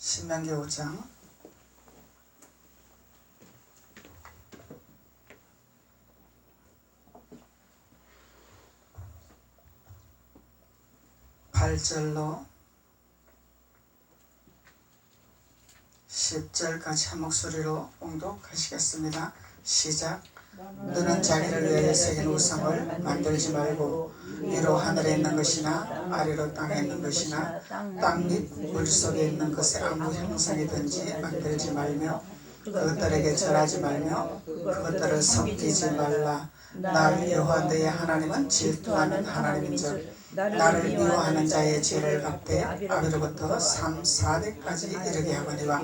신명기 5장 8절로 10절까지 한 목소리로 봉독하시겠습니다. 시작. 너는 자기를 위하여 새긴 우상을 만들지 말고 위로 하늘에 있는 것이나 아래로 땅에 있는 것이나 땅 및 물속에 있는 것의 아무 형상이든지 만들지 말며 그것들에게 절하지 말며 그것들을 섬기지 말라. 나 여호와 너의 하나님은 질투하는 하나님인즉 나를 미워하는 자의 죄를 갚되 아비로부터 3, 4대까지 이르게 하거니와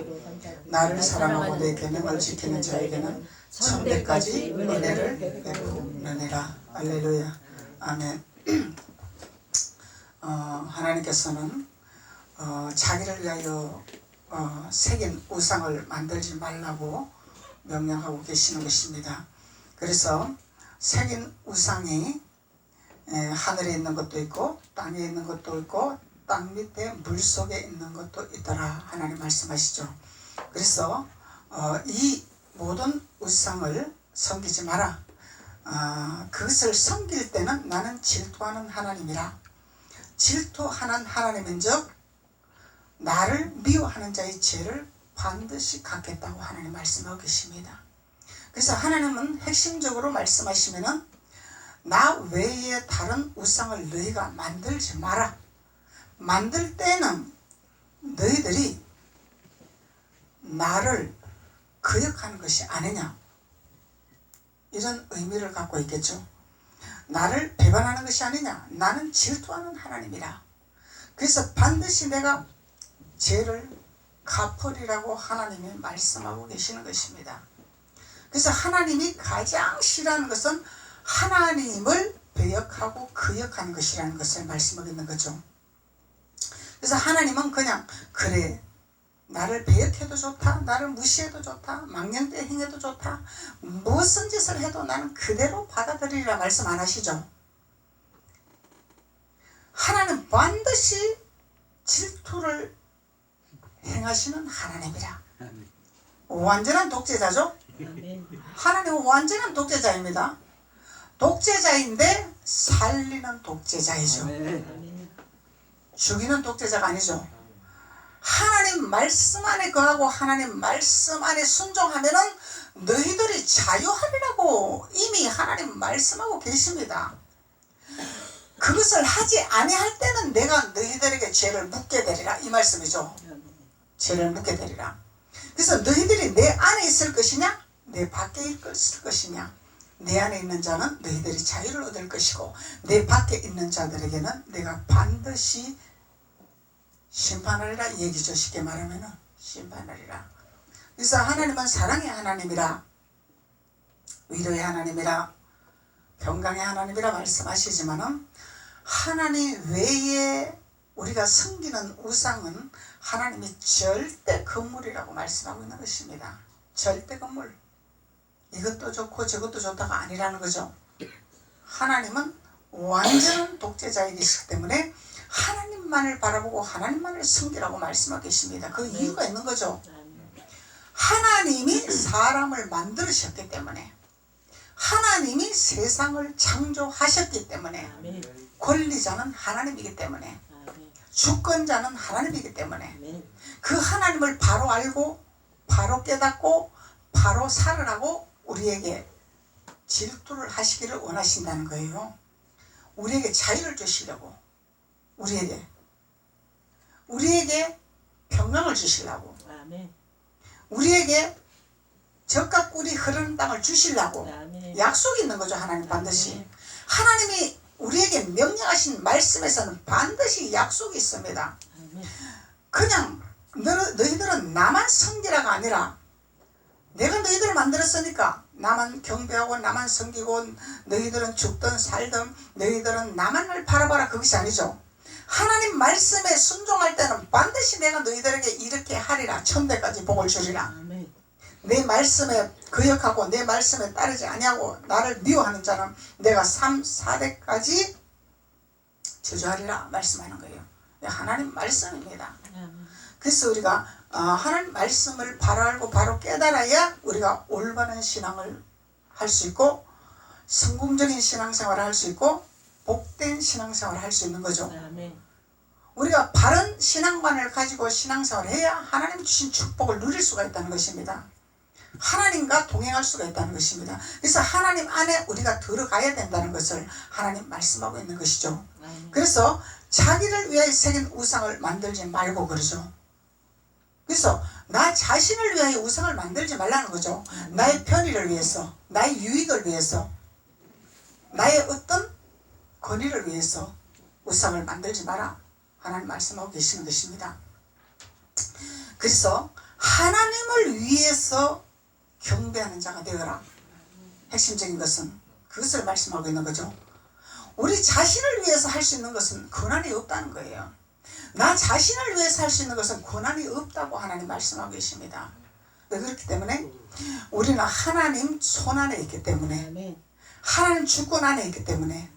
나를 사랑하고 내 계명을 지키는 자에게는 1000대까지 은혜를 베푸느니라. 할렐루야. 아멘. 하나님께서는 자기를 위하여 새긴 우상을 만들지 말라고 명령하고 계시는 것입니다. 그래서 새긴 우상이 하늘에 있는 것도 있고 땅에 있는 것도 있고 땅 밑에 물속에 있는 것도 있더라 하나님 말씀하시죠. 그래서 이 모든 우상을 섬기지 마라. 그것을 섬길 때는 나는 질투하는 하나님이라. 질투하는 하나님인즉 나를 미워하는 자의 죄를 반드시 갚겠다고 하나님 말씀하고 계십니다. 그래서 하나님은 핵심적으로 말씀하시면은 나 외에 다른 우상을 너희가 만들지 마라. 만들 때는 너희들이 나를 거역하는 것이 아니냐, 이런 의미를 갖고 있겠죠. 나를 배반하는 것이 아니냐, 나는 질투하는 하나님이라. 그래서 반드시 내가 죄를 갚으리라고 하나님이 말씀하고 계시는 것입니다. 그래서 하나님이 가장 싫어하는 것은 하나님을 배역하고 거역하는 것이라는 것을 말씀하고 있는 거죠. 그래서 하나님은 그냥 그래, 나를 배역해도 좋다, 나를 무시해도 좋다, 망령되이 행해도 좋다, 무슨 짓을 해도 나는 그대로 받아들이리라 말씀 안 하시죠. 하나님 반드시 질투를 행하시는 하나님이라. 완전한 독재자죠. 하나님은 완전한 독재자입니다. 독재자인데 살리는 독재자이죠. 죽이는 독재자가 아니죠. 하나님 말씀 안에 거하고 하나님 말씀 안에 순종하면은 너희들이 자유하리라고 이미 하나님 말씀하고 계십니다. 그것을 하지 아니할 때는 내가 너희들에게 죄를 묻게 되리라, 이 말씀이죠. 죄를 묻게 되리라. 그래서 너희들이 내 안에 있을 것이냐 내 밖에 있을 것이냐, 내 안에 있는 자는 너희들이 자유를 얻을 것이고 내 밖에 있는 자들에게는 내가 반드시 심판하리라 얘기죠. 쉽게 말하면 심판하리라. 그래서 하나님은 사랑의 하나님이라, 위로의 하나님이라, 평강의 하나님이라 말씀하시지만은 하나님 외에 우리가 섬기는 우상은 하나님이 절대 건물이라고 말씀하고 있는 것입니다. 절대 건물. 이것도 좋고 저것도 좋다가 아니라는 거죠. 하나님은 완전한 독재자이시기 때문에 하나님만을 바라보고 하나님만을 섬기라고 말씀하고 계십니다. 그 이유가 있는 거죠. 하나님이 사람을 만드셨기 때문에, 하나님이 세상을 창조하셨기 때문에, 권리자는 하나님이기 때문에, 주권자는 하나님이기 때문에 그 하나님을 바로 알고 바로 깨닫고 바로 살으라고 우리에게 질투를 하시기를 원하신다는 거예요. 우리에게 자유를 주시려고, 우리에게 평강을 주시려고, 우리에게 젖과 꿀이 흐르는 땅을 주시려고 약속이 있는 거죠. 하나님 반드시. 하나님이 우리에게 명령하신 말씀에서는 반드시 약속이 있습니다. 그냥 너희들은 나만 섬기라가 아니라 내가 너희들을 만들었으니까 나만 경배하고 나만 섬기고 너희들은 죽든 살든 너희들은 나만을 바라봐라, 그것이 아니죠. 하나님 말씀에 순종할 때는 반드시 내가 너희들에게 이렇게 하리라, 1000대까지 복을 주리라. 내 말씀에 거역하고 내 말씀에 따르지 아니하고 나를 미워하는 자는 내가 3, 4대까지 저주하리라 말씀하는 거예요. 하나님 말씀입니다. 그래서 우리가 하나님 말씀을 바로 알고 바로 깨달아야 우리가 올바른 신앙을 할 수 있고 성공적인 신앙생활을 할 수 있고 복된 신앙생활을 할 수 있는 거죠. 우리가 바른 신앙관을 가지고 신앙생활을 해야 하나님 주신 축복을 누릴 수가 있다는 것입니다. 하나님과 동행할 수가 있다는 것입니다. 그래서 하나님 안에 우리가 들어가야 된다는 것을 하나님 말씀하고 있는 것이죠. 그래서 자기를 위하여 새긴 우상을 만들지 말고 그러죠. 그래서 나 자신을 위하여 우상을 만들지 말라는 거죠. 나의 편의를 위해서, 나의 유익을 위해서, 나의 어떤 권위를 위해서 우상을 만들지 마라. 하나님 말씀하고 계시는 것입니다. 그래서 하나님을 위해서 경배하는 자가 되어라. 핵심적인 것은 그것을 말씀하고 있는 거죠. 우리 자신을 위해서 할 수 있는 것은 권한이 없다는 거예요. 나 자신을 위해서 할 수 있는 것은 권한이 없다고 하나님 말씀하고 계십니다. 왜 그렇기 때문에 우리는 하나님 손 안에 있기 때문에 하나님 주권 안에 있기 때문에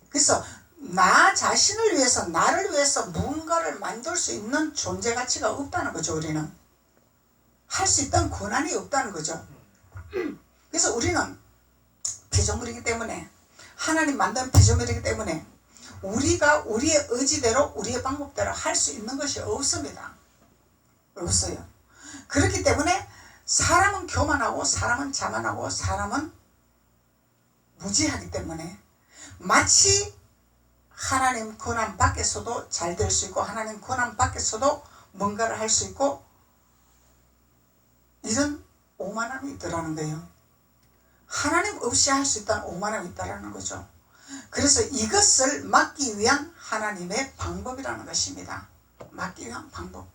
그래서 나 자신을 위해서 나를 위해서 무언가를 만들 수 있는 존재 가치가 없다는 거죠. 우리는 할 수 있던 권한이 없다는 거죠. 그래서 우리는 피조물이기 때문에 하나님 만든 피조물이기 때문에 우리가 우리의 의지대로 우리의 방법대로 할 수 있는 것이 없습니다. 없어요. 그렇기 때문에 사람은 교만하고 사람은 자만하고 사람은 무지하기 때문에 마치 하나님 권한 밖에서도 잘 될 수 있고 하나님 권한 밖에서도 뭔가를 할 수 있고 이런 오만함이 있더라는 거예요. 하나님 없이 할 수 있다는 오만함이 있다는 거죠. 그래서 이것을 막기 위한 하나님의 방법이라는 것입니다. 막기 위한 방법.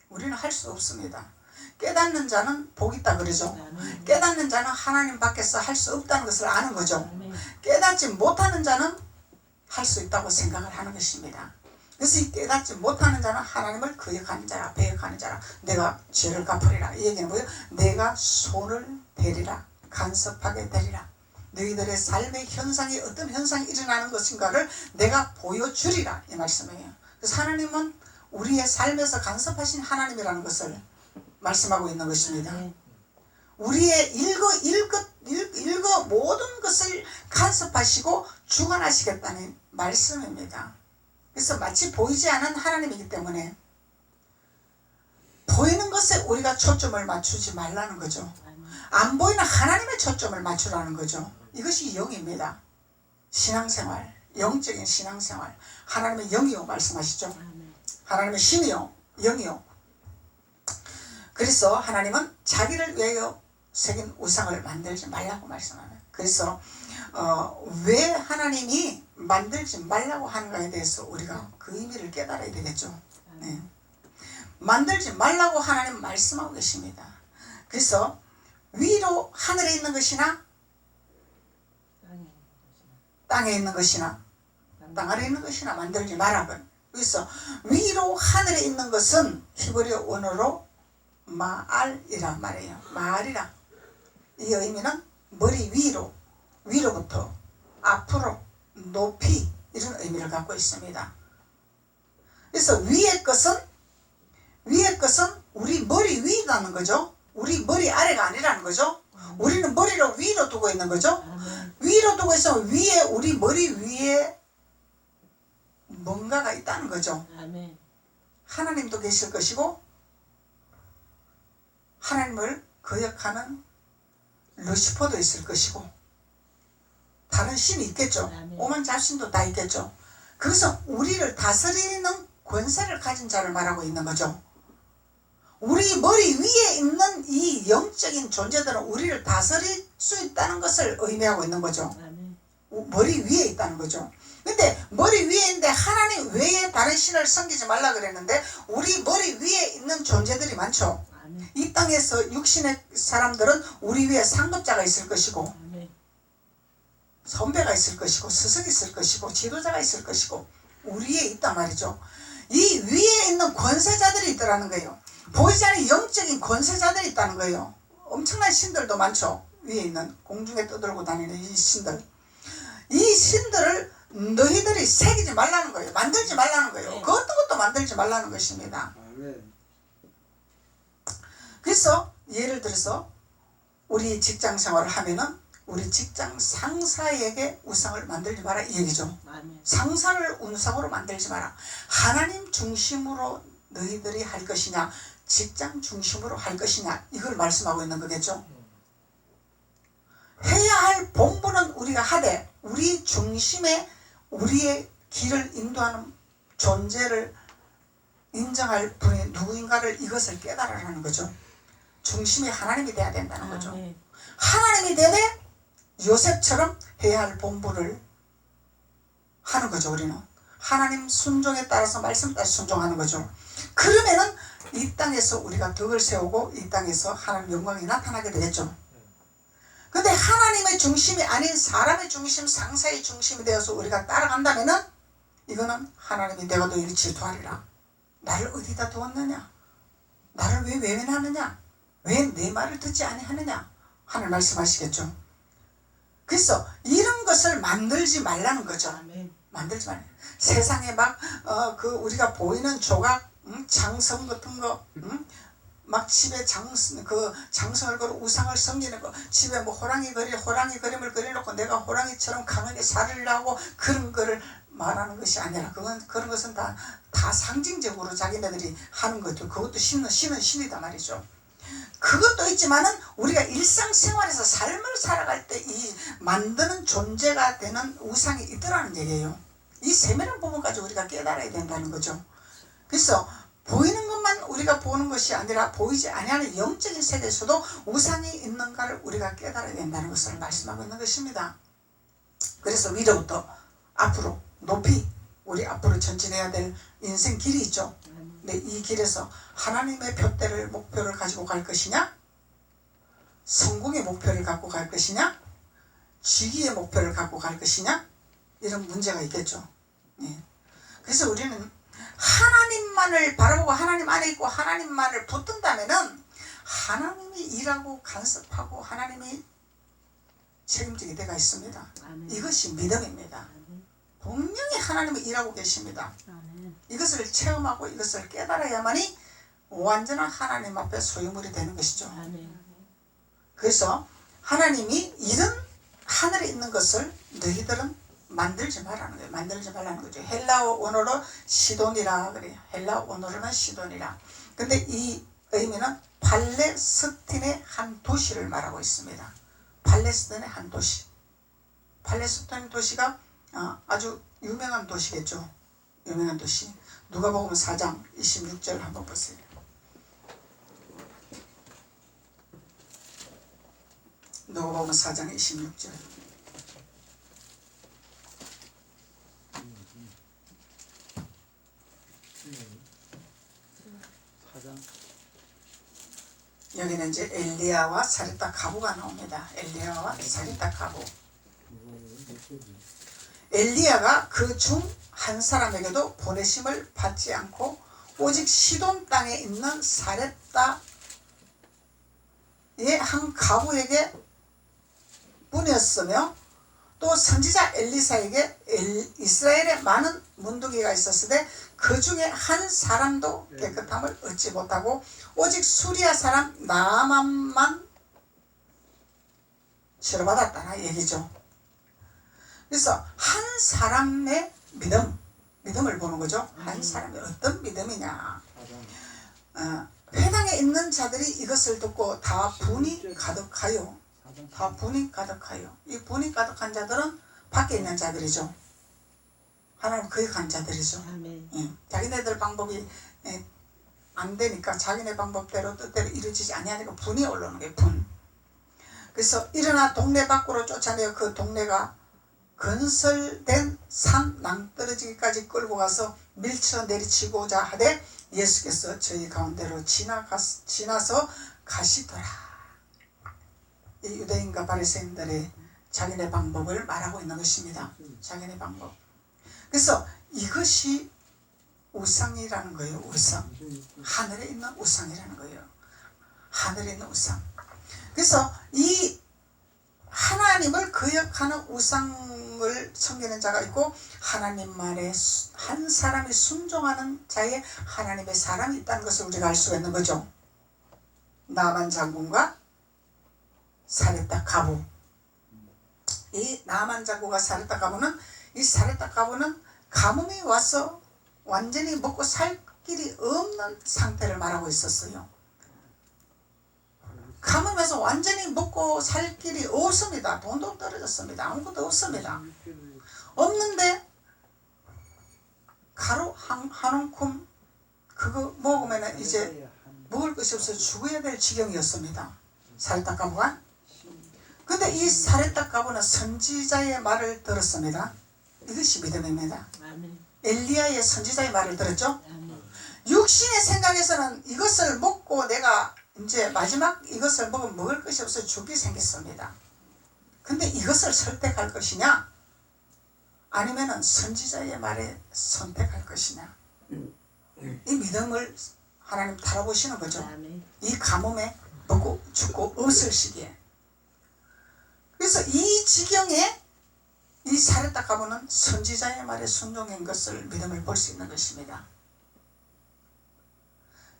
우리는 할 수 없습니다. 깨닫는 자는 복 있다 그러죠. 깨닫는 자는 하나님 밖에서 할 수 없다는 것을 아는 거죠. 깨닫지 못하는 자는 할 수 있다고 생각을 하는 것입니다. 그래서 이 깨닫지 못하는 자는 하나님을 거역하는 자라 배역하는 자라 내가 죄를 갚으리라. 이 얘기는 뭐예요? 내가 손을 대리라. 간섭하게 되리라. 너희들의 삶의 현상이 어떤 현상이 일어나는 것인가를 내가 보여주리라. 이 말씀이에요. 그래서 하나님은 우리의 삶에서 간섭하신 하나님이라는 것을 말씀하고 있는 것입니다. 우리의 일거 모든 것을 간섭하시고 주관하시겠다는 말씀입니다. 그래서 마치 보이지 않은 하나님이기 때문에 보이는 것에 우리가 초점을 맞추지 말라는 거죠. 안 보이는 하나님의 초점을 맞추라는 거죠. 이것이 영입니다. 신앙생활, 영적인 신앙생활. 하나님의 영이요 말씀하시죠. 하나님의 신이요, 영이요. 그래서 하나님은 자기를 위하여 새긴 우상을 만들지 말라고 말씀합니다. 그래서 왜 하나님이 만들지 말라고 하는가에 대해서 우리가 그 의미를 깨달아야 되겠죠. 네. 만들지 말라고 하나님 말씀하고 계십니다. 그래서 위로 하늘에 있는 것이나 땅에 있는 것이나 땅 아래에 있는 것이나 만들지 말라고. 그래서 위로 하늘에 있는 것은 히브리어 원어로 마알이란 말이에요. 마알이라. 이 의미는 머리 위로, 위로부터 앞으로, 높이 이런 의미를 갖고 있습니다. 그래서 위의 것은 우리 머리 위라는 거죠. 우리 머리 아래가 아니라는 거죠. 우리는 머리를 위로 두고 있는 거죠. 위로 두고 있어 위에 우리 머리 위에 뭔가가 있다는 거죠. 하나님도 계실 것이고 하나님을 거역하는 루시퍼도 있을 것이고 다른 신이 있겠죠. 오만 잡신도 다 있겠죠. 그것은 우리를 다스리는 권세를 가진 자를 말하고 있는 거죠. 우리 머리 위에 있는 이 영적인 존재들은 우리를 다스릴 수 있다는 것을 의미하고 있는 거죠. 머리 위에 있다는 거죠. 근데 머리 위에 있는데 하나님 외에 다른 신을 섬기지 말라 그랬는데 우리 머리 위에 있는 존재들이 많죠. 이 땅에서 육신의 사람들은 우리 위에 상급자가 있을 것이고 선배가 있을 것이고 스승이 있을 것이고 지도자가 있을 것이고 우리에 있단 말이죠. 이 위에 있는 권세자들이 있더라는 거예요. 보이지 않는 영적인 권세자들이 있다는 거예요. 엄청난 신들도 많죠. 위에 있는 공중에 떠들고 다니는 이 신들. 이 신들을 너희들이 새기지 말라는 거예요. 만들지 말라는 거예요. 그 어떤 것도 만들지 말라는 것입니다. 그래서 예를 들어서 우리 직장 생활을 하면은 우리 직장 상사에게 우상을 만들지 마라 이 얘기죠. 상사를 우상으로 만들지 마라. 하나님 중심으로 너희들이 할 것이냐 직장 중심으로 할 것이냐 이걸 말씀하고 있는 거겠죠. 해야 할 본분은 우리가 하되 우리 중심에 우리의 길을 인도하는 존재를 인정할 분이 누구인가를 이것을 깨달으라는 거죠. 중심이 하나님이 돼야 된다는 거죠. 하나님이 되되 요셉처럼 해야 할 본분을 하는 거죠. 우리는 하나님 순종에 따라서 말씀 따라 순종하는 거죠. 그러면은 이 땅에서 우리가 덕을 세우고 이 땅에서 하나님 영광이 나타나게 되겠죠. 근데 하나님의 중심이 아닌 사람의 중심, 상사의 중심이 되어서 우리가 따라간다면은 이거는 하나님이 내가 너희를 질투하리라. 나를 어디다 두었느냐? 나를 왜 외면하느냐? 왜 내 말을 듣지 아니하느냐? 하늘 말씀하시겠죠. 그래서 이런 것을 만들지 말라는 거죠. 만들지 말라. 세상에 막 우리가 보이는 조각, 장성 같은 거, 막 집에 장성을 걸어 우상을 섬기는 거, 집에 뭐 호랑이 그림을 그려놓고 내가 호랑이처럼 강하게 살으려고 그런 거를 말하는 것이 아니라 그런 것은 다 상징적으로 자기네들이 하는 거죠. 그것도 신은 신이다 말이죠. 그것도 있지만은 우리가 일상생활에서 삶을 살아갈 때 이 만드는 존재가 되는 우상이 있더라는 얘기예요. 이 세밀한 부분까지 우리가 깨달아야 된다는 거죠. 그래서 보이는 것만 우리가 보는 것이 아니라 보이지 아니하는 영적인 세계에서도 우상이 있는가를 우리가 깨달아야 된다는 것을 말씀하고 있는 것입니다. 그래서 위로부터 앞으로 높이 우리 앞으로 전진해야 될 인생 길이 있죠. 근데 이 길에서 하나님의 표대를 목표를 가지고 갈 것이냐, 성공의 목표를 갖고 갈 것이냐, 지기의 목표를 갖고 갈 것이냐, 이런 문제가 있겠죠. 그래서 우리는 하나님만을 바라보고 하나님 안에 있고 하나님만을 붙든다면은 하나님이 일하고 간섭하고 하나님이 책임지게 되어 있습니다. 이것이 믿음입니다. 분명히 하나님이 일하고 계십니다. 이것을 체험하고 이것을 깨달아야만이 완전한 하나님 앞에 소유물이 되는 것이죠. 그래서 하나님이 이런 하늘에 있는 것을 너희들은 만들지 말라는 거예요. 만들지 말라는 거죠. 헬라어 원어로 시돈이라 그래요. 헬라어 원어로는 시돈이라. 근데 이 의미는 팔레스틴의 한 도시를 말하고 있습니다. 팔레스틴의 한 도시. 팔레스틴 도시가 아주 유명한 도시겠죠. 유명한 도시. 누가복음 4장 26절 한번 보세요. 누가복음 4장 26절. 여기는 이제 엘리야와 사렙다 가부가 나옵니다. 엘리야와 사렙다 가부. 엘리야가 그 중 한 사람에게도 보내심을 받지 않고 오직 시돈 땅에 있는 사렙다의 한 가부에게 뿐이었으며 또 선지자 엘리사에게 이스라엘에 많은 문둥이가 있었으되 그 중에 한 사람도 깨끗함을 얻지 못하고 오직 수리아 사람 나만만 치료받았다는 얘기죠. 그래서 한 사람의 믿음을 보는 거죠. 한 사람이 어떤 믿음이냐. 회당에 있는 자들이 이것을 듣고 다 분이 가득하여. 다 분이 가득하여. 이 분이 가득한 자들은 밖에 있는 자들이죠. 하나님 거역한 자들이죠. 자기네들 방법이 안 되니까 자기네 방법대로 뜻대로 이루어지지 아니하니까 분이 올라오는 거예요. 분. 그래서 일어나 동네 밖으로 쫓아내어 그 동네가 건설된 산 낭떠러지기까지 끌고 가서 밀쳐 내리치고자 하되 예수께서 저희 가운데로 지나서 가시더라. 이 유대인과 바리새인들의 자기네 방법을 말하고 있는 것입니다. 자기네 방법. 그래서 이것이 우상이라는 거예요. 우상. 하늘에 있는 우상이라는 거예요. 하늘에 있는 우상. 그래서 이 하나님을 거역하는 우상을 섬기는 자가 있고 하나님만에 한 사람이 순종하는 자의 하나님의 사람이 있다는 것을 우리가 알 수가 있는 거죠. 나만 장군과 사렙다 가부. 이 나만 장군과 사렙다 가부는, 이 사렙다 가부는 가뭄이 와서 완전히 먹고 살 길이 없는 상태를 말하고 있었어요. 가뭄에서 완전히 먹고 살 길이 없습니다. 돈도 떨어졌습니다. 아무것도 없습니다. 없는데 가루 한 움큼 그거 먹으면 이제 먹을 것이 없어서 죽어야 될 지경이었습니다. 사렙다 가부가. 근데 이 사렙다 가부는 선지자의 말을 들었습니다. 이것이 믿음입니다. 엘리야의 선지자의 말을 들었죠. 육신의 생각에서는 이것을 먹고 내가 이제 마지막 이것을 먹으면 먹을 것이 없어 죽이 생겼습니다. 근데 이것을 선택할 것이냐 아니면은 선지자의 말에 선택할 것이냐, 이 믿음을 하나님 달아보시는 거죠. 이 가뭄에 먹고 죽고 없을 시기에. 그래서 이 지경에 이 사렙다 가부는 선지자의 말에 순종한 것을 믿음을 볼 수 있는 것입니다.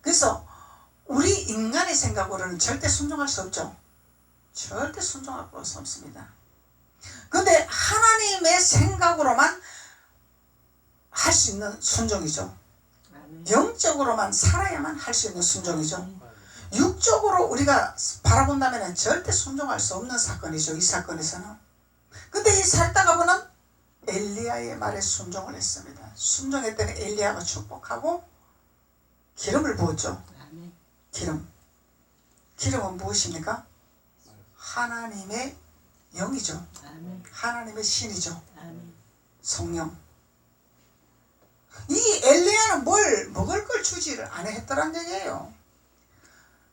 그래서 우리 인간의 생각으로는 절대 순종할 수 없죠. 절대 순종할 수 없습니다. 그런데 하나님의 생각으로만 할 수 있는 순종이죠. 영적으로만 살아야만 할 수 있는 순종이죠. 육적으로 우리가 바라본다면 절대 순종할 수 없는 사건이죠. 이 사건에서는. 근데 이 사렙다 가부는 엘리야의 말에 순종을 했습니다. 순종했더니 엘리야가 축복하고 기름을 부었죠. 기름은 무엇입니까? 하나님의 영이죠. 하나님의 신이죠. 성령. 이 엘리야는 뭘 먹을 걸 주지를 안 했더란 얘기예요.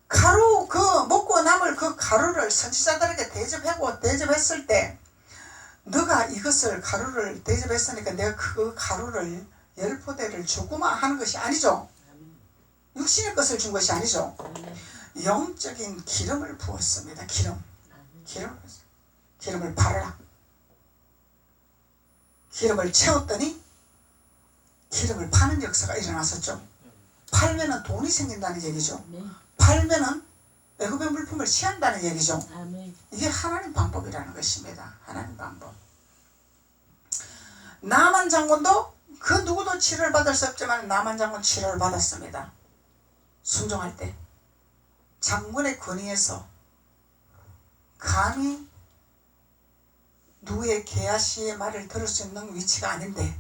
가루, 그 먹고 남을 그 가루를 선지자들에게 대접했을 때, 너가 이것을 가루를 대접했으니까 내가 그 가루를 10포대를 주구만 하는 것이 아니죠. 육신의 것을 준 것이 아니죠. 영적인 기름을 부었습니다. 기름을 바르라. 기름을 채웠더니 기름을 파는 역사가 일어났었죠. 팔면은 돈이 생긴다는 얘기죠. 팔면은 애굽의 물품을 취한다는 얘기죠. 이게 하나님 방법이라는 것입니다. 하나님 방법. 나만 장군도 그 누구도 치료를 받을 수 없지만 나만 장군 치료를 받았습니다. 순종할 때 장군의 권위에서 감히 누구의 게하시의 말을 들을 수 있는 위치가 아닌데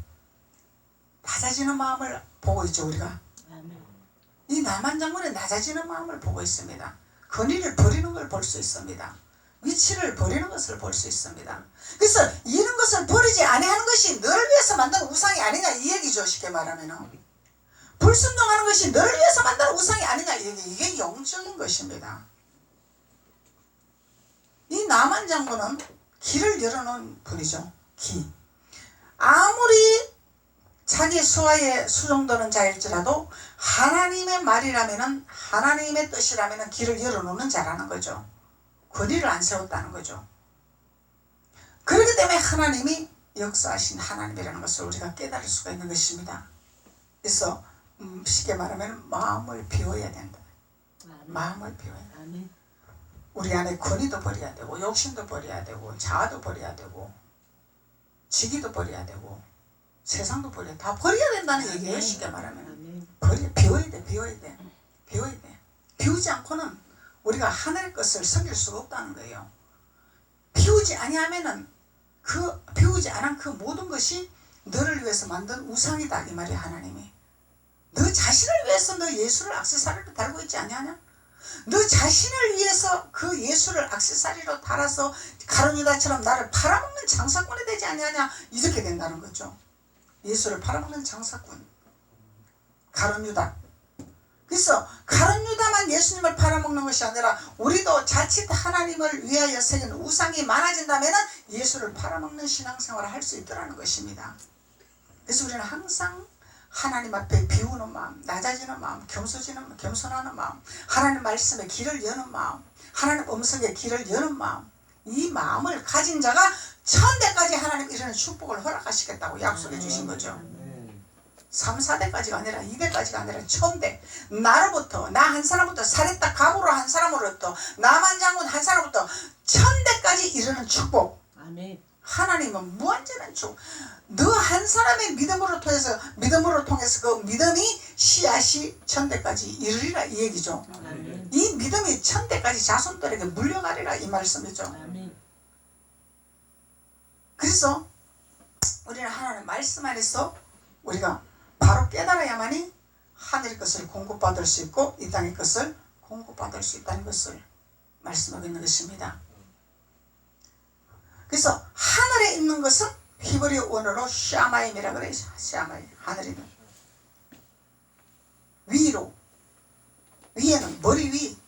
낮아지는 마음을 보고 있죠. 우리가 이 나만 장군의 낮아지는 마음을 보고 있습니다. 권위를 버리는 걸 볼 수 있습니다. 위치를 버리는 것을 볼 수 있습니다. 그래서 이런 것을 버리지 아니하는 것이 너를 위해서 만든 우상이 아니냐 이 얘기죠. 쉽게 말하면 불순종하는 것이 너를 위해서 만든 우상이 아니냐 이 얘기. 이게 영적인 것입니다. 이 나만 장군은 길을 열어놓은 분이죠. 아무리 자기 수하에 수종되는 자일지라도 하나님의 말이라면은, 하나님의 뜻이라면은 길을 열어놓는 자라는 거죠. 권위를 안 세웠다는 거죠. 그렇기 때문에 하나님이 역사하신 하나님이라는 것을 우리가 깨달을 수가 있는 것입니다. 그래서 쉽게 말하면 마음을 비워야 된다. 마음을 비워야 된다. 우리 안에 권위도 버려야 되고, 욕심도 버려야 되고, 자아도 버려야 되고, 지기도 버려야 되고, 세상도 버려야 돼. 다 버려야 된다는 얘기예요. 쉽게 말하면 비워야 돼. 비우지 않고는 우리가 하늘의 것을 섬길 수가 없다는 거예요. 비우지 아니하면은 비우지 않은 그 모든 것이 너를 위해서 만든 우상이다 이 말이야. 하나님이 너 자신을 위해서 너 예수를 액세서리로 달고 있지 아니하냐? 너 자신을 위해서 그 예수를 액세서리로 달아서 가룟유다처럼 나를 팔아먹는 장사꾼이 되지 아니하냐? 이렇게 된다는 거죠. 예수를 팔아먹는 장사꾼 가룟유다. 그래서 가룟유다만 예수님을 팔아먹는 것이 아니라 우리도 자칫 하나님을 위하여 새긴 우상이 많아진다면 예수를 팔아먹는 신앙생활을 할 수 있더라는 것입니다. 그래서 우리는 항상 하나님 앞에 비우는 마음, 낮아지는 마음, 겸손하는 마음, 하나님 말씀에 길을 여는 마음, 하나님 음성에 길을 여는 마음, 이 마음을 가진 자가 천대까지 하나님 이런 축복을 허락하시겠다고 약속해 주신 거죠. 3, 4대까지가 아니라 2대까지가 아니라 1000대. 나로부터, 나 한 사람부터, 사렙다 갑으로 한 사람으로부터, 나만 장군 한 사람부터 1000대까지 이르는 축복. 아멘. 하나님은 무한전한 축복. 너 한 사람의 믿음으로 통해서 그 믿음이 씨앗이 1000대까지 이르리라 이 얘기죠. 아멘. 이 믿음이 1000대까지 자손들에게 물려가리라 이 말씀이죠. 아멘. 그래서 우리는 하나님 말씀 안에서 우리가 바로 깨달아야만이 하늘의 것을 공급받을 수 있고 이 땅의 것을 공급받을 수 있다는 것을 말씀하고 있는 것입니다. 그래서 하늘에 있는 것은 히브리어 원어로 샤마임이라 그래요. 샤마임, 하늘에 있는 위로, 위에는 머리 위,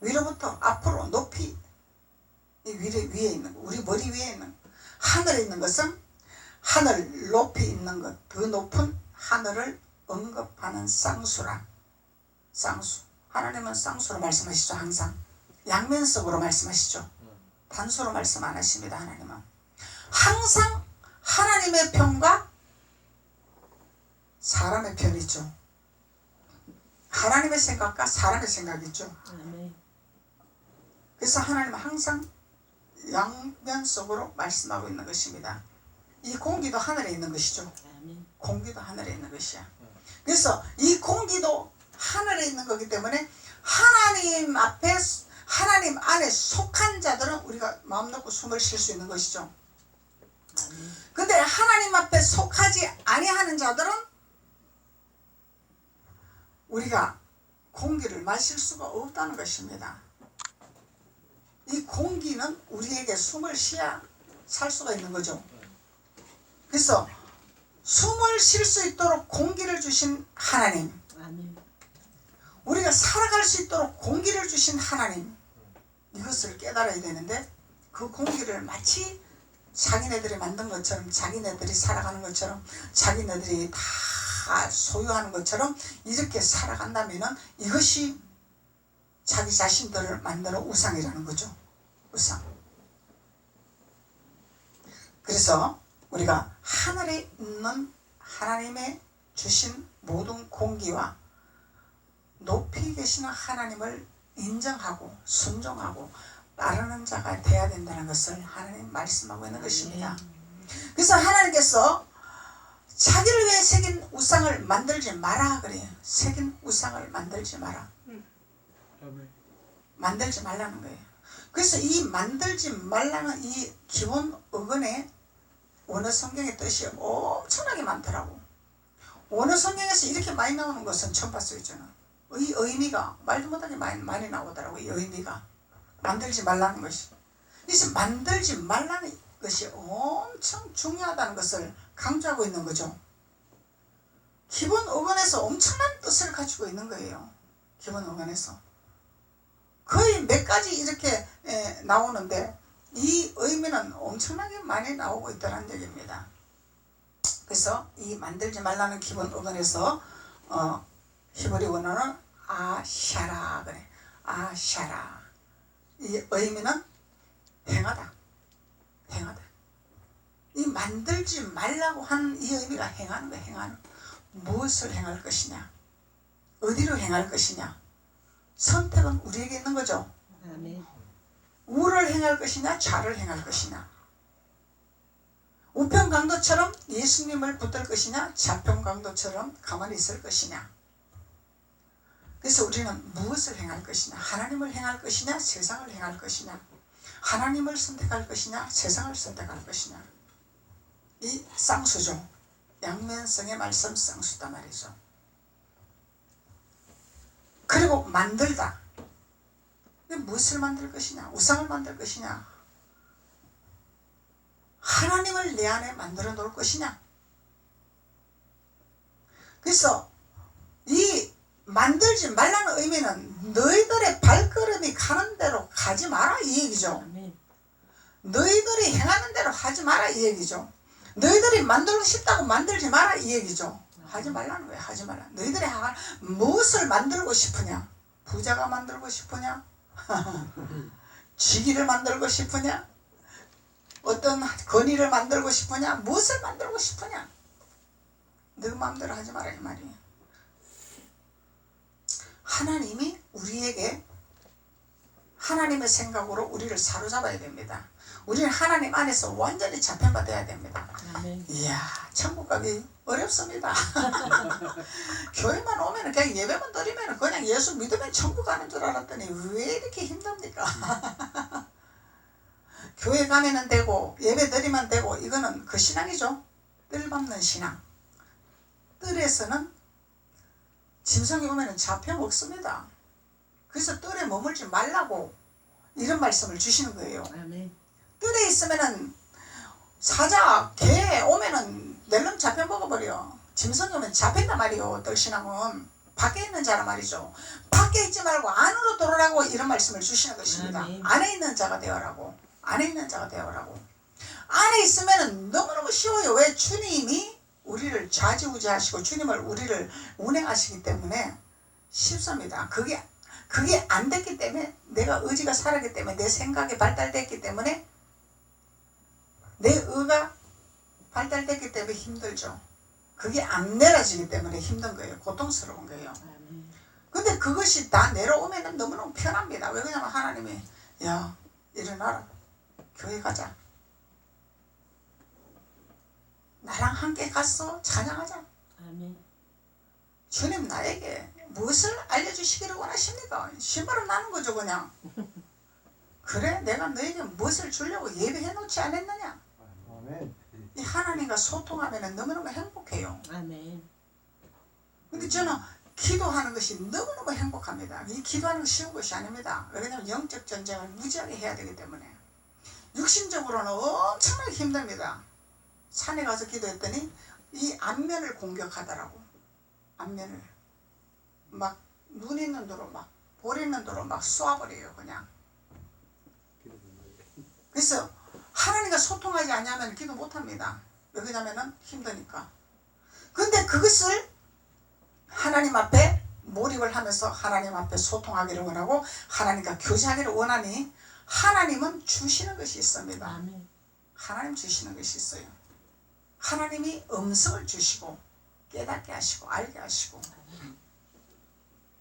위로부터 앞으로 높이, 이 위에 있는 거, 우리 머리 위에 있는 거. 하늘에 있는 것은 하늘 높이 있는 것, 그 높은 하늘을 언급하는 쌍수라. 쌍수. 하나님은 쌍수로 말씀하시죠. 항상 양면적으로 말씀하시죠. 단수로 말씀 안 하십니다. 하나님은 항상 하나님의 편과 사람의 편이 있죠. 하나님의 생각과 사람의 생각이 있죠. 그래서 하나님은 항상 양면적으로 말씀하고 있는 것입니다. 이 공기도 하늘에 있는 것이죠. 공기도 하늘에 있는 것이야. 그래서 이 공기도 하늘에 있는 거기 때문에 하나님 앞에, 하나님 안에 속한 자들은 우리가 마음 놓고 숨을 쉴 수 있는 것이죠. 근데 하나님 앞에 속하지 아니하는 자들은 우리가 공기를 마실 수가 없다는 것입니다. 이 공기는 우리에게 숨을 쉬어야 살 수가 있는 거죠. 그래서 숨을 쉴 수 있도록 공기를 주신 하나님, 우리가 살아갈 수 있도록 공기를 주신 하나님, 이것을 깨달아야 되는데 그 공기를 마치 자기네들이 만든 것처럼, 자기네들이 살아가는 것처럼, 자기네들이 다 소유하는 것처럼 이렇게 살아간다면 이것이 자기 자신들을 만드는 우상이라는 거죠. 우상. 그래서 우리가 하늘에 있는 하나님의 주신 모든 공기와 높이 계시는 하나님을 인정하고 순종하고 따르는 자가 돼야 된다는 것을 하나님 말씀하고 있는 것입니다. 그래서 하나님께서 자기를 위해 새긴 우상을 만들지 마라 그래요. 새긴 우상을 만들지 마라. 만들지 말라는 거예요. 그래서 이 만들지 말라는 이 기본 어근에 원어 성경의 뜻이 엄청나게 많더라고. 원어 성경에서 이렇게 많이 나오는 것은 처음 봤어요. 저는 이 의미가 말도 못하게 많이 나오더라고. 이 의미가 만들지 말라는 것이. 그래서 만들지 말라는 것이 엄청 중요하다는 것을 강조하고 있는 거죠. 기본 어근에서 엄청난 뜻을 가지고 있는 거예요. 기본 어근에서 거의 몇 가지 이렇게 나오는데 이 의미는 엄청나게 많이 나오고 있다는 얘기입니다. 그래서 이 만들지 말라는 기본 어근에서 히브리 원어는 아샤라 그래. 아샤라. 이 의미는 행하다. 행하다. 이 만들지 말라고 하는 이 의미가 행하는 거야. 행하는. 무엇을 행할 것이냐, 어디로 행할 것이냐, 선택은 우리에게 있는 거죠. 아멘. 우를 행할 것이냐, 좌를 행할 것이냐, 우편 강도처럼 예수님을 붙들 것이냐, 좌편 강도처럼 가만히 있을 것이냐. 그래서 우리는 무엇을 행할 것이냐, 하나님을 행할 것이냐, 세상을 행할 것이냐, 하나님을 선택할 것이냐, 세상을 선택할 것이냐. 이 쌍수죠. 양면성의 말씀 쌍수다 말이죠. 그리고 만들다. 무엇을 만들 것이냐, 우상을 만들 것이냐, 하나님을 내 안에 만들어 놓을 것이냐. 그래서 이 만들지 말라는 의미는 너희들의 발걸음이 가는 대로 가지 마라 이 얘기죠. 너희들이 행하는 대로 하지 마라 이 얘기죠. 너희들이 만들고 싶다고 만들지 마라 이 얘기죠. 하지 말라는 거야. 하지 말라. 너희들이 무엇을 만들고 싶으냐? 부자가 만들고 싶으냐? 지기를 만들고 싶으냐? 어떤 권위를 만들고 싶으냐? 무엇을 만들고 싶으냐? 너 마음대로 하지 마라 이 말이에요. 하나님이 우리에게 하나님의 생각으로 우리를 사로잡아야 됩니다. 우리는 하나님 안에서 완전히 잡혀받아야 됩니다. 이야, 천국 가기 어렵습니다. 교회만 오면 그냥 예배만 드리면 그냥 예수 믿으면 천국 가는 줄 알았더니 왜 이렇게 힘듭니까? 교회 가면은 되고 예배 드리면 되고 이거는 그 신앙이죠. 뜰 밟는 신앙. 뜰에서는 짐승이 오면은 잡혀 먹습니다. 그래서 뜰에 머물지 말라고 이런 말씀을 주시는 거예요. 뜰에 있으면은 사자, 개 오면은 낼름 잡혀 먹어버려. 짐승이 오면 잡힌단 말이요. 뜰신앙은 밖에 있는 자란 말이죠. 밖에 있지 말고 안으로 들어오라고 이런 말씀을 주시는 것입니다. 안에 있는 자가 되어라고. 안에 있는 자가 되어라고. 안에 있으면은 너무너무 쉬워요. 왜? 주님이 우리를 좌지우지하시고 주님을 우리를 운행하시기 때문에 쉽습니다. 그게 안 됐기 때문에 내가 의지가 살았기 때문에 내 생각이 발달됐기 때문에 내 의가 발달됐기 때문에 힘들죠. 그게 안 내려지기 때문에 힘든 거예요. 고통스러운 거예요. 근데 그것이 다 내려오면 너무너무 편합니다. 왜 그러냐면 하나님이 야 일어나라. 교회 가자. 나랑 함께 가서 찬양하자. 아멘. 주님 나에게 무엇을 알려주시기를 원하십니까? 신발을 나는 거죠 그냥. 그래 내가 너에게 무엇을 주려고 예배해 놓지 않았느냐. 아멘. 이 하나님과 소통하면 너무너무 행복해요. 아멘. 근데 저는 기도하는 것이 너무너무 행복합니다. 이 기도하는 건 쉬운 것이 아닙니다. 왜냐하면 영적 전쟁을 무지하게 해야 되기 때문에. 육신적으로는 엄청나게 힘듭니다. 산에 가서 기도했더니 이 앞면을 공격하더라고. 앞면을 막 눈 있는 도로 막 볼 있는 도로 막 쏘아버려요 그냥. 그래서 하나님과 소통하지 않으면 기도 못합니다. 왜 그러냐면은 힘드니까. 근데 그것을 하나님 앞에 몰입을 하면서 하나님 앞에 소통하기를 원하고 하나님과 교제하기를 원하니 하나님은 주시는 것이 있습니다. 아멘. 하나님 주시는 것이 있어요. 하나님이 음성을 주시고 깨닫게 하시고 알게 하시고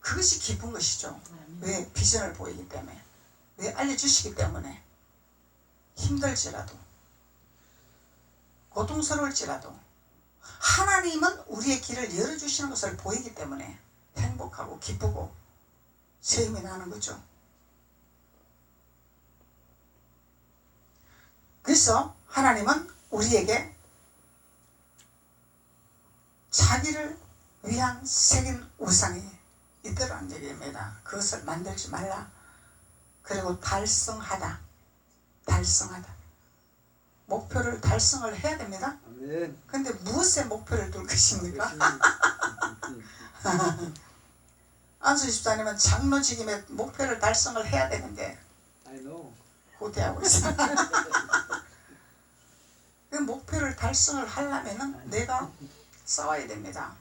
그것이 기쁜 것이죠. 왜? 비전을 보이기 때문에. 왜? 알려주시기 때문에. 힘들지라도 고통스러울지라도 하나님은 우리의 길을 열어주시는 것을 보이기 때문에 행복하고 기쁘고 새 힘이 나는 거죠. 그래서 하나님은 우리에게 자기를 위한 새긴 우상이 있더라는 얘기입니다. 그것을 만들지 말라. 그리고 달성하다. 목표를 달성을 해야 됩니다. 근데 무엇에 목표를 둘 것입니까? 안수 집사님은 장로직임의 목표를 달성을 해야 되는데 후퇴하고 있어요. 그 목표를 달성을 하려면 내가 싸워야 됩니다.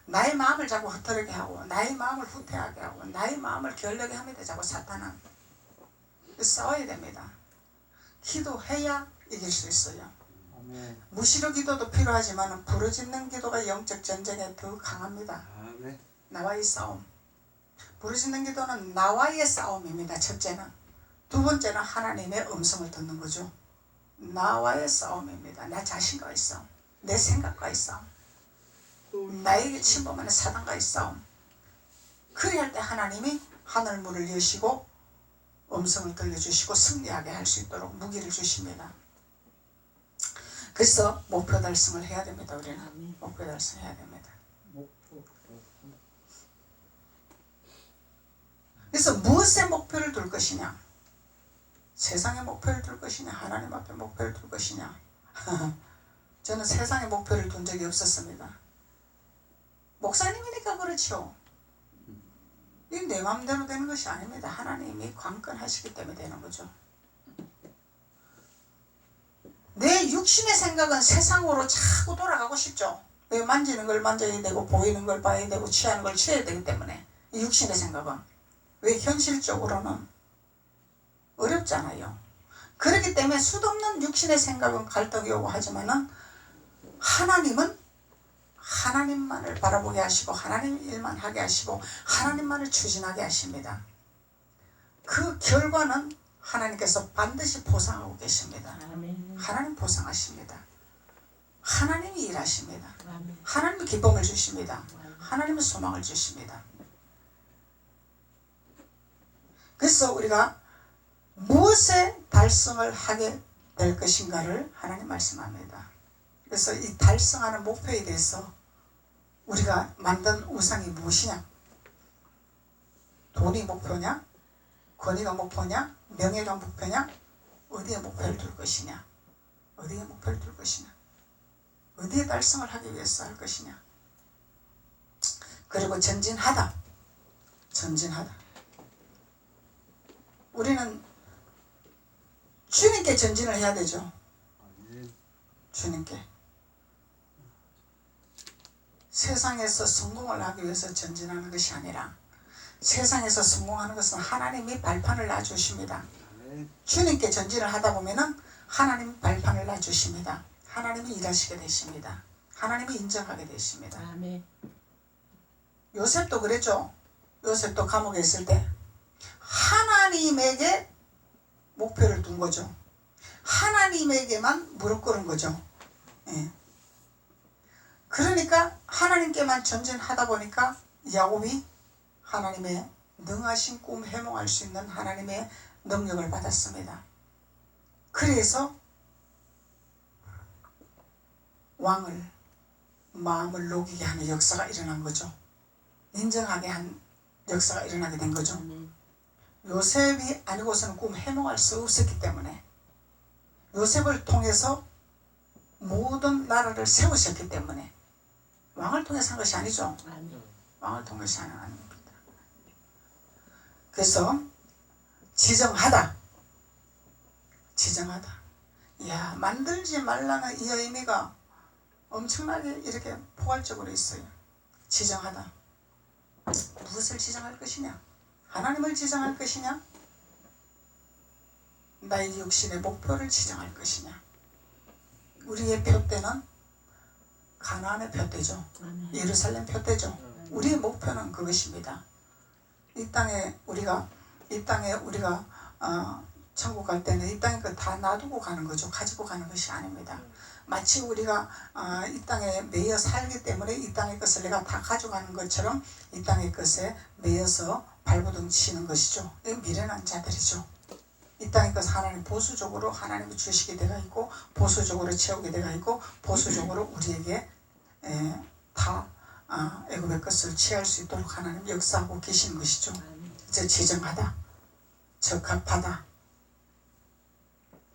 나의 마음을 자꾸 흐트러게 하고 나의 마음을 후퇴하게 하고 나의 마음을 결력게 합니다. 자꾸 사탄은. 싸워야 됩니다. 기도해야 이길 수 있어요. 아멘. 무시로 기도도 필요하지만 부르짖는 기도가 영적 전쟁에 더 강합니다. 아멘. 나와의 싸움. 부르짖는 기도는 나와의 싸움입니다. 첫째는. 두 번째는 하나님의 음성을 듣는 거죠. 나와의 싸움입니다. 나 자신과의 싸움. 내 생각과의 싸움. 나에게 침범하는 사단과의 싸움. 그래야 할 때 하나님이 하늘문을 여시고 음성을 들려주시고 승리하게 할 수 있도록 무기를 주십니다. 그래서 목표 달성을 해야 됩니다. 우리는 목표 달성해야 됩니다. 그래서 무엇에 목표를 둘 것이냐? 세상에 목표를 둘 것이냐? 하나님 앞에 목표를 둘 것이냐? 저는 세상에 목표를 둔 적이 없었습니다. 목사님이니까 그렇죠. 이 내 마음대로 되는 것이 아닙니다. 하나님이 관건하시기 때문에 되는 거죠. 내 육신의 생각은 세상으로 자꾸 돌아가고 싶죠. 왜? 만지는 걸 만져야 되고 보이는 걸 봐야 되고 취하는 걸 취해야 되기 때문에. 이 육신의 생각은. 왜? 현실적으로는 어렵잖아요. 그렇기 때문에 수도 없는 육신의 생각은 갈등이 오고 하지만은 하나님은 하나님만을 바라보게 하시고 하나님 일만 하게 하시고 하나님만을 추진하게 하십니다. 그 결과는 하나님께서 반드시 보상하고 계십니다. 하나님 보상하십니다. 하나님이 일하십니다. 하나님이 기쁨을 주십니다. 하나님이 소망을 주십니다. 그래서 우리가 무엇에 달성을 하게 될 것인가를 하나님 말씀합니다. 그래서 이 달성하는 목표에 대해서 우리가 만든 우상이 무엇이냐? 돈이 목표냐? 권위가 목표냐? 명예가 목표냐? 어디에 목표를 둘 것이냐? 어디에 목표를 둘 것이냐? 어디에 달성을 하기 위해서 할 것이냐? 그리고 전진하다. 전진하다. 우리는 주님께 전진을 해야 되죠. 주님께. 세상에서 성공을 하기 위해서 전진하는 것이 아니라 세상에서 성공하는 것은 하나님이 발판을 놔주십니다. 주님께 전진을 하다 보면은 하나님이 발판을 놔주십니다. 하나님이 일하시게 되십니다. 하나님이 인정하게 되십니다. 요셉도 그랬죠. 요셉도 감옥에 있을 때 하나님에게 목표를 둔 거죠. 하나님에게만 무릎 꿇은 거죠. 예. 그러니까 하나님께만 전진하다 보니까 야곱이 하나님의 능하신 꿈 해몽할 수 있는 하나님의 능력을 받았습니다. 그래서 왕을 마음을 녹이게 하는 역사가 일어난 거죠. 인정하게 한 역사가 일어나게 된 거죠. 요셉이 아니고서는 꿈 해몽할 수 없었기 때문에 요셉을 통해서 모든 나라를 세우셨기 때문에 왕을 통해서 한 것이 아니죠. 왕을 통해서 하는 아닙니다. 그래서 지정하다. 지정하다. 이야, 만들지 말라는 이 의미가 엄청나게 이렇게 포괄적으로 있어요. 지정하다. 무엇을 지정할 것이냐? 하나님을 지정할 것이냐? 나의 육신의 목표를 지정할 것이냐? 우리의 표대는 가나안의 표대죠. 예루살렘 표대죠. 우리의 목표는 그것입니다. 이 땅에 우리가 천국 갈 때는 이 땅에 그 다 놔두고 가는 거죠. 가지고 가는 것이 아닙니다. 마치 우리가 이 땅에 매여 살기 때문에 이 땅의 것을 내가 다 가져가는 것처럼 이 땅의 것에 매여서 발버둥 치는 것이죠. 미련한 자들이죠. 이 땅의 것 하나님 보수적으로 하나님이 주시게 되어 있고 보수적으로 채우게 되어 있고 보수적으로 우리에게 다 애굽의 것을 취할 수 있도록 하나님 역사하고 계시는 것이죠. 이제 지정하다. 적합하다.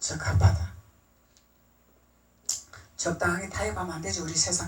적합하다. 적당하게 타협하면 안 되죠. 우리 세상